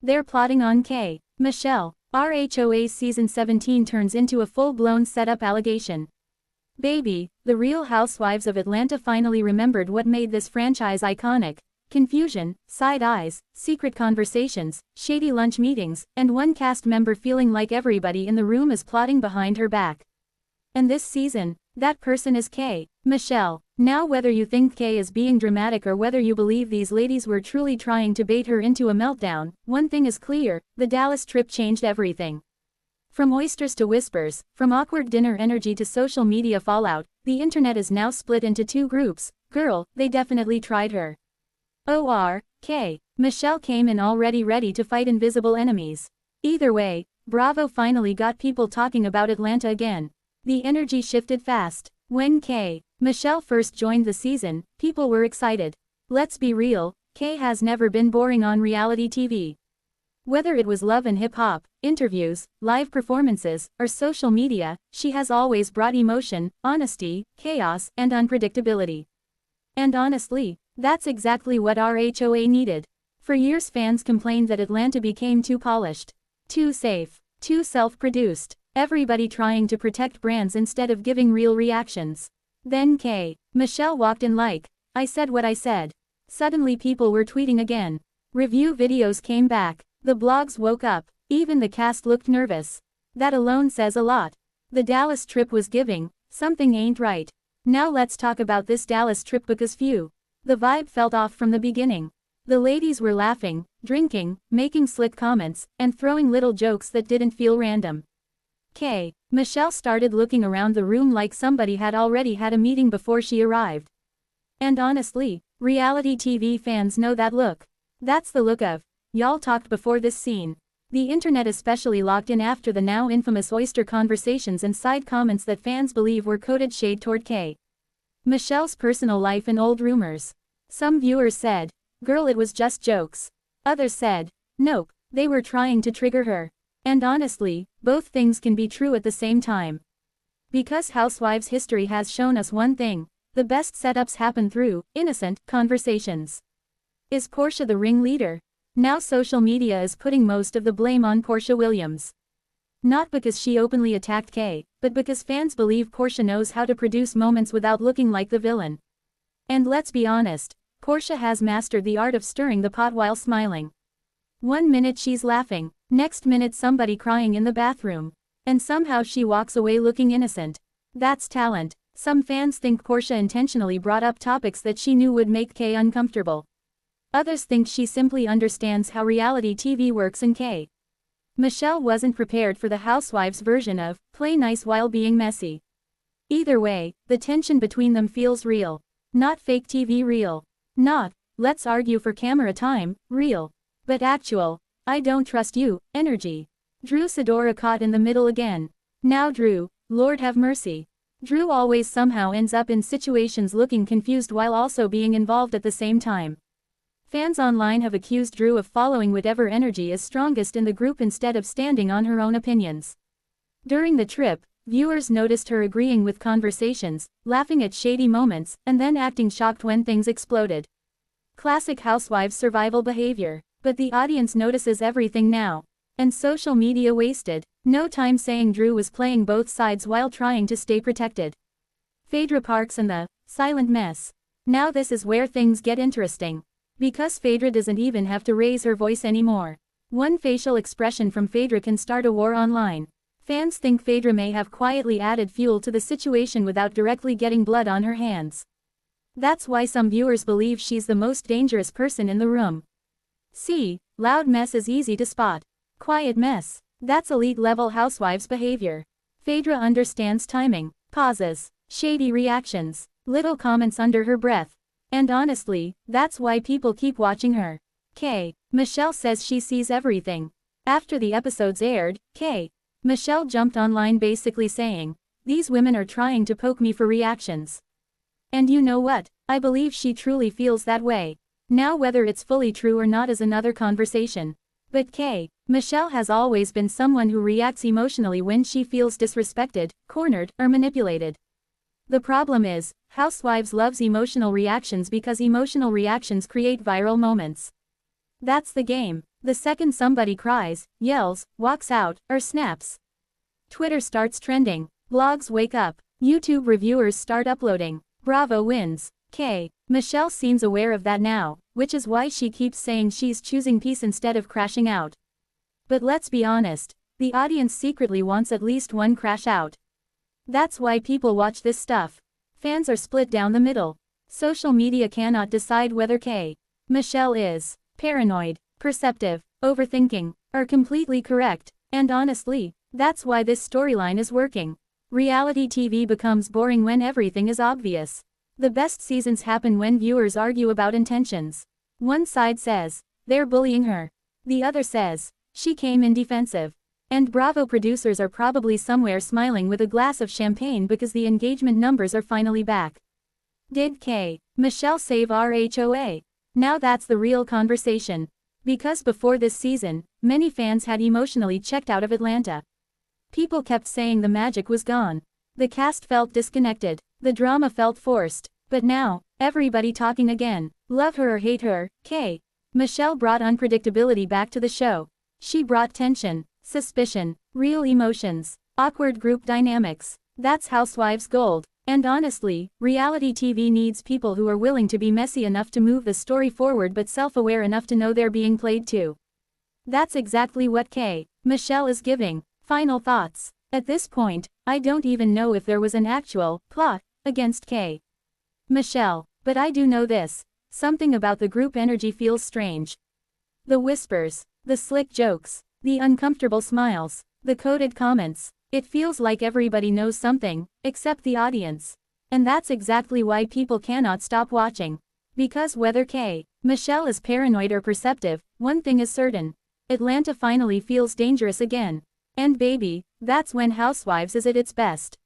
They're plotting on K. Michelle. RHOA's season 17 turns into a full-blown setup allegation. Baby, the Real Housewives of Atlanta finally remembered what made this franchise iconic. Confusion, side eyes, secret conversations, shady lunch meetings, and one cast member feeling like everybody in the room is plotting behind her back. And this season, that person is K. Michelle. Now whether you think K is being dramatic or whether you believe these ladies were truly trying to bait her into a meltdown, one thing is clear, the Dallas trip changed everything. From oysters to whispers, from awkward dinner energy to social media fallout, the internet is now split into two groups. Girl, they definitely tried her. Or, K. Michelle came in already ready to fight invisible enemies. Either way, Bravo finally got people talking about Atlanta again. The energy shifted fast. When K. Michelle first joined the season, people were excited. Let's be real, K has never been boring on reality TV. Whether it was Love and Hip Hop, interviews, live performances, or social media, she has always brought emotion, honesty, chaos, and unpredictability. And honestly, that's exactly what RHOA needed. For years fans complained that Atlanta became too polished, too safe, too self-produced, everybody trying to protect brands instead of giving real reactions. Then K. Michelle walked in like, I said what I said. Suddenly people were tweeting again. Review videos came back. The blogs woke up. Even the cast looked nervous. That alone says a lot. The Dallas trip was giving, something ain't right. Now let's talk about this Dallas trip because the vibe felt off from the beginning. The ladies were laughing, drinking, making slick comments, and throwing little jokes that didn't feel random. K. Michelle started looking around the room like somebody had already had a meeting before she arrived. And honestly, reality TV fans know that look. That's the look of, y'all talked before this scene. The internet especially locked in after the now infamous oyster conversations and side comments that fans believe were coded shade toward K. Michelle's personal life and old rumors. Some viewers said, girl, it was just jokes. Others said, nope, they were trying to trigger her. And honestly, both things can be true at the same time. Because Housewives history has shown us one thing, the best setups happen through innocent conversations. Is Porsha the ringleader? Now social media is putting most of the blame on Porsha Williams. Not because she openly attacked K, but because fans believe Porsha knows how to produce moments without looking like the villain. And let's be honest, Porsha has mastered the art of stirring the pot while smiling. One minute she's laughing, next minute somebody crying in the bathroom. And somehow she walks away looking innocent. That's talent. Some fans think Porsha intentionally brought up topics that she knew would make K uncomfortable. Others think she simply understands how reality TV works and K. Michelle wasn't prepared for the Housewives version of play nice while being messy. Either way, the tension between them feels real. Not fake TV real. Not, let's argue for camera time, real. But actual, I don't trust you, energy. Drew Sidora caught in the middle again. Now Drew, Lord have mercy. Drew always somehow ends up in situations looking confused while also being involved at the same time. Fans online have accused Drew of following whatever energy is strongest in the group instead of standing on her own opinions. During the trip, viewers noticed her agreeing with conversations, laughing at shady moments, and then acting shocked when things exploded. Classic Housewives survival behavior. But the audience notices everything now. And social media wasted no time saying Drew was playing both sides while trying to stay protected. Phaedra Parks and the silent mess. Now this is where things get interesting. Because Phaedra doesn't even have to raise her voice anymore. One facial expression from Phaedra can start a war online. Fans think Phaedra may have quietly added fuel to the situation without directly getting blood on her hands. That's why some viewers believe she's the most dangerous person in the room. See, loud mess is easy to spot. Quiet mess, that's elite-level Housewives behavior. Phaedra understands timing, pauses, shady reactions, little comments under her breath. And honestly, that's why people keep watching her. K. Michelle says she sees everything. After the episodes aired, K. Michelle jumped online basically saying, these women are trying to poke me for reactions. And you know what? I believe she truly feels that way. Now whether it's fully true or not is another conversation. But K. Michelle has always been someone who reacts emotionally when she feels disrespected, cornered, or manipulated. The problem is, Housewives loves emotional reactions because emotional reactions create viral moments. That's the game. The second somebody cries, yells, walks out, or snaps, Twitter starts trending. Blogs wake up. YouTube reviewers start uploading. Bravo wins. Michelle seems aware of that now, which is why she keeps saying she's choosing peace instead of crashing out. But let's be honest, the audience secretly wants at least one crash out. That's why people watch this stuff. Fans are split down the middle. Social media cannot decide whether Michelle is paranoid, perceptive, overthinking, or completely correct, and honestly, that's why this storyline is working. Reality TV becomes boring when everything is obvious. The best seasons happen when viewers argue about intentions. One side says, they're bullying her. The other says, she came in defensive. And Bravo producers are probably somewhere smiling with a glass of champagne because the engagement numbers are finally back. Did Michelle save RHOA? Now that's the real conversation. Because before this season, many fans had emotionally checked out of Atlanta. People kept saying the magic was gone. The cast felt disconnected. The drama felt forced. But now, everybody talking again. Love her or hate her, Michelle brought unpredictability back to the show. She brought tension, suspicion, real emotions, awkward group dynamics. That's Housewives gold. And honestly, reality TV needs people who are willing to be messy enough to move the story forward but self-aware enough to know they're being played too. That's exactly what Michelle is giving. Final thoughts. At this point, I don't even know if there was an actual plot against Michelle, but I do know this. Something about the group energy feels strange. The whispers, the slick jokes, the uncomfortable smiles, the coded comments. It feels like everybody knows something, except the audience. And that's exactly why people cannot stop watching. Because whether Michelle is paranoid or perceptive, one thing is certain. Atlanta finally feels dangerous again. And baby, that's when Housewives is at its best.